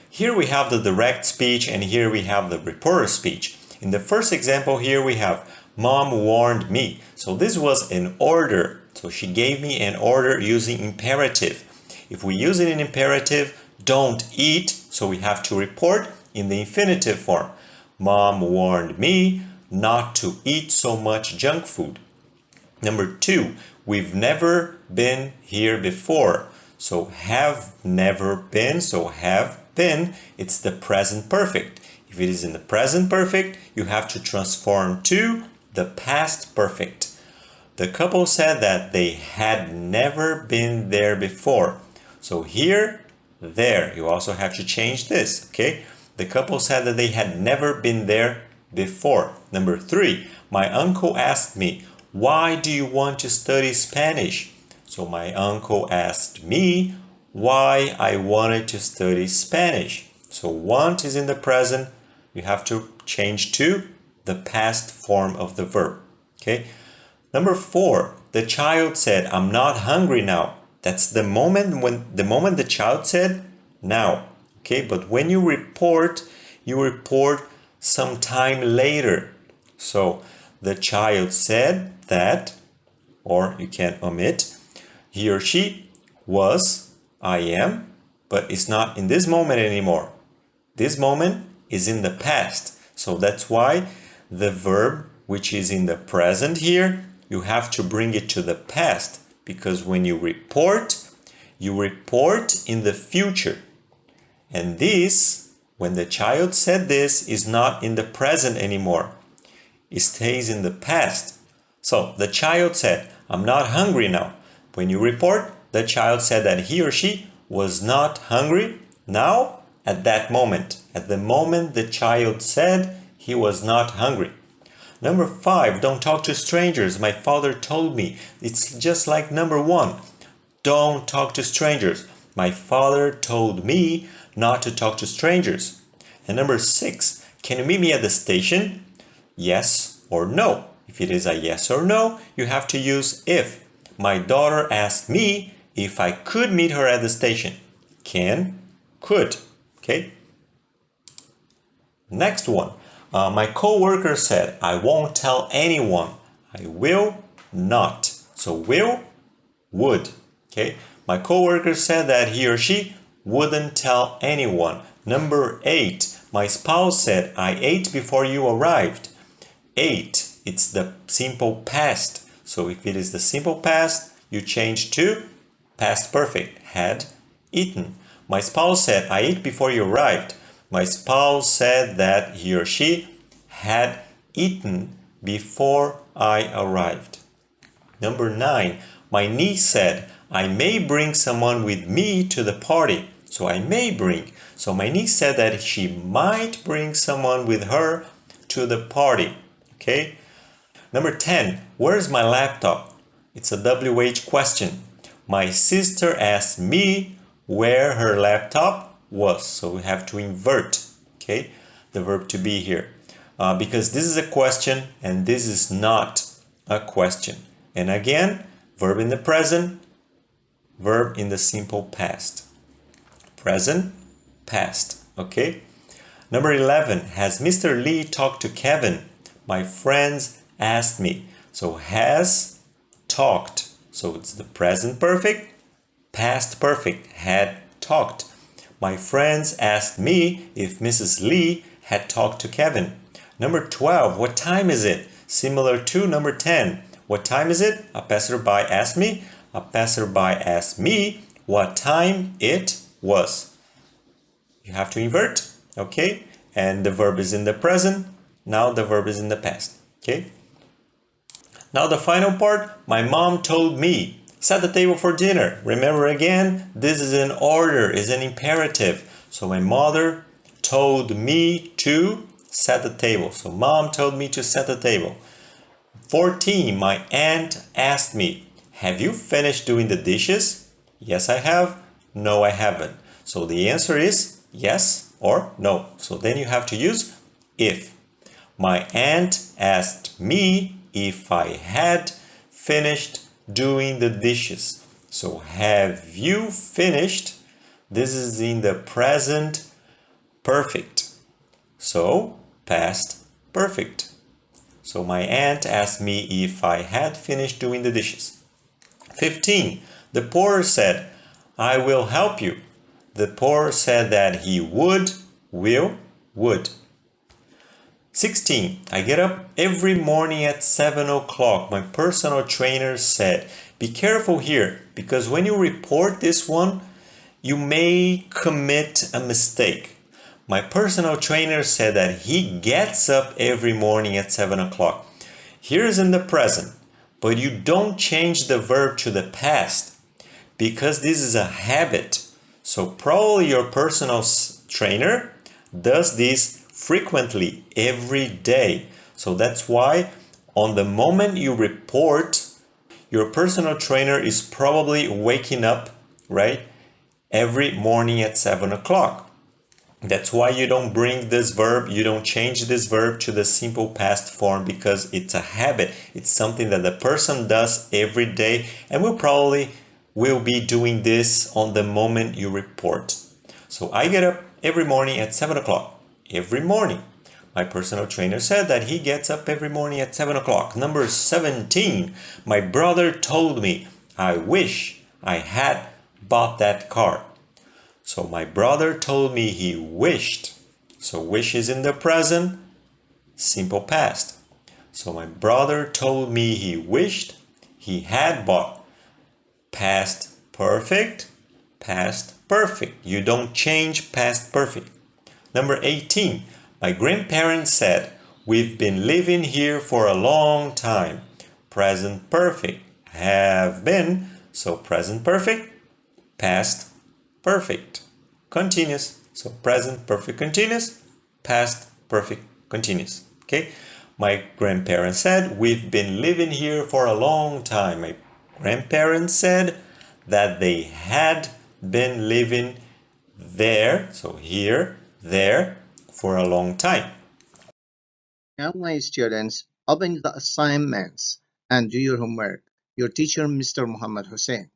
here we have the direct speech and here we have the reporter speech. In the first example here we have Mom warned me. So this was an order. So she gave me an order using imperative. If we use it in imperative, don't eat, so we have to report in the infinitive form. Mom warned me not to eat so much junk food. Number 2, we've never been here before. So have never been, so have been, it's the present perfect. If it is in the present perfect, you have to transform to the past perfect. The couple said that they had never been there before. So here, there, you also have to change this, okay? The couple said that they had never been there before. Number 3, my uncle asked me, why do you want to study Spanish? So my uncle asked me why I wanted to study Spanish. So want is in the present, you have to change to the past form of the verb, okay? Number 4, the child said, I'm not hungry now. That's the moment the child said now, okay? But when you report some time later. So the child said that, or you can omit, he or she was, I am, but it's not in this moment anymore. This moment is in the past. So that's why the verb, which is in the present here, you have to bring it to the past, because when you report in the future. And this, when the child said this, is not in the present anymore. It stays in the past. So the child said, I'm not hungry now. When you report, the child said that he or she was not hungry now at that moment. At the moment the child said he was not hungry. Number 5, don't talk to strangers. My father told me. It's just like number 1. Don't talk to strangers. My father told me not to talk to strangers. And number 6, can you meet me at the station? Yes or no. If it is a yes or no, you have to use if. My daughter asked me if I could meet her at the station. Can, could. Okay? Next one. My coworker said, I won't tell anyone. I will not. So will, would. Okay? My coworker said that he or she wouldn't tell anyone. Number 8. My spouse said, I ate before you arrived. Ate, it's the simple past. So if it is the simple past, you change to past perfect. Had eaten. My spouse said, I ate before you arrived. My spouse said that he or she had eaten before I arrived. Number 9. My niece said, I may bring someone with me to the party. So I may bring. So my niece said that she might bring someone with her to the party. Okay? Number 10. Where's my laptop? It's a WH question. My sister asked me where her laptop was. So we have to invert, okay, the verb to be here. Because this is a question and this is not a question. And again, verb in the present, verb in the simple past. Present, past, okay? Number 11, has Mr. Lee talked to Kevin? My friends asked me. So has talked. So it's the present perfect, past perfect, had talked. My friends asked me if Mrs. Lee had talked to Kevin. Number 12, what time is it? Similar to number 10. What time is it? A passerby asked me. A passerby asked me what time it was. You have to invert, okay? And the verb is in the present. Now the verb is in the past, okay? Now the final part, my mom told me. Set the table for dinner. Remember again, this is an order, is an imperative. So my mother told me to set the table. So mom told me to set the table. 14, my aunt asked me, have you finished doing the dishes? Yes, I have. No, I haven't. So the answer is yes or no. So then you have to use if. My aunt asked me if I had finished doing the dishes. So have you finished? This is in the present perfect. So, past perfect. So my aunt asked me if I had finished doing the dishes. 15. The porter said, I will help you. The porter said that he would. 16. I get up every morning at 7 o'clock. My personal trainer said, be careful here because when you report this one, you may commit a mistake. My personal trainer said that he gets up every morning at 7 o'clock. Here's in the present, but you don't change the verb to the past because this is a habit. So probably your personal trainer does this frequently every day. So that's why on the moment you report, your personal trainer is probably waking up, right? Every morning at 7 o'clock. That's why you don't bring this verb, you don't change this verb to the simple past form because it's a habit. It's something that the person does every day and will be doing this on the moment you report. So I get up every morning at 7 o'clock. Every morning. My personal trainer said that he gets up every morning at 7 o'clock. Number 17. My brother told me, I wish I had bought that car. So my brother told me he wished. So wish is in the present, simple past. So my brother told me he wished he had bought. Past perfect, past perfect. You don't change past perfect. Number 18. My grandparents said, we've been living here for a long time. Present perfect. Have been. So present perfect, past perfect. Continuous. So present perfect continuous, past perfect continuous. Okay? My grandparents said, we've been living here for a long time. My grandparents said that they had been living there, so here, there, for a long time. Now, my students, open the assignments and do your homework. Your teacher, Mr. Muhammad Hussein.